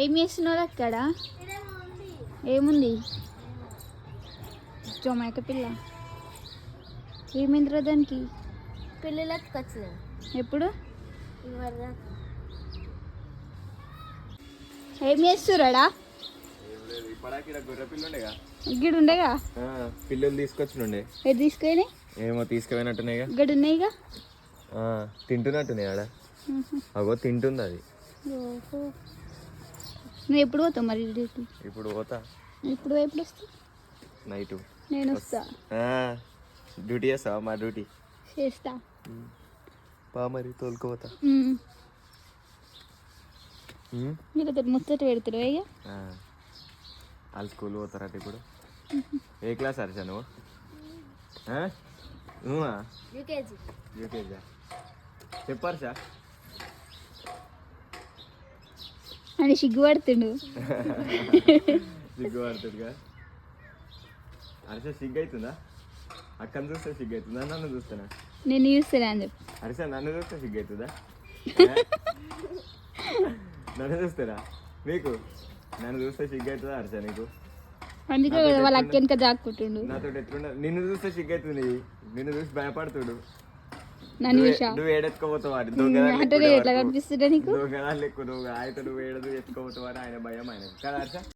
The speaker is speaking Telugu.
ఏం చేస్తున్నావు అక్కడ? ఏముంది? జొమాటో పిల్ల. ఏమైందిరా దానికి? పిల్లలకి వచ్చింది. ఎప్పుడు? ఏం చేస్తురాడా? గిడు ఉండేగా పిల్లలు తీసుకొచ్చినుండే. ఏది తీసుకొని? ఏమో తీసుకుపోయినట్టునేగా. గడు ఉన్నాయిగా. తింటున్నట్టునే ఆడ. అగో తింటుంది అది. నువ్వు ఎప్పుడు పోతావు మరి డ్యూటీ? ఇప్పుడు పోతా. ఎప్పుడు వస్తావు? నైట్. నేను వస్తా. డ్యూటీ చేస్తావా? మా డ్యూటీ చేస్తా. మరి తోలుకోపోతా. వీళ్ళతో ముచ్చట పెడతారు ఇక. వాళ్ళు స్కూల్ పోతారట ఇప్పుడు. ఏ క్లాస్ హర్ష నువ్వు? నువ్వా? యూకేజీ. చెప్పు హర్ష. అని సిగ్గుపడుతుండు. సిగ్గుపడుతుందిగా. హర్ష సిగ్గు అవుతుందా? అక్కను చూస్తే సిగ్గు అవుతుందా? నన్ను చూస్తానా? నేను చూస్తాను అని చెప్పు. హర్ష నన్ను చూస్తే సిగ్గు అవుతుందా? నన్ను చూస్తారా? మీకు నన్ను చూస్తే సిగ్గు అవుతుందా హర్ష నీకు? అందుకే వాళ్ళ అక్క వెనక జాక్కుంటుండు. నాతో ఎట్లుండ? నిన్ను చూస్తే సిగ్గు అవుతుంది. నిన్ను చూసి భయపడుతుడు. నువ్వు ఏడెత్తుకోపోతావు అని ఎట్లా కనిపిస్తుండే నీకు? దొంగదాలు ఎక్కువ. నువ్వు ఆయన నువ్వు ఏడదు ఎత్తుకోపోతావు అని ఆయన భయం ఆయన కదా హర్ష.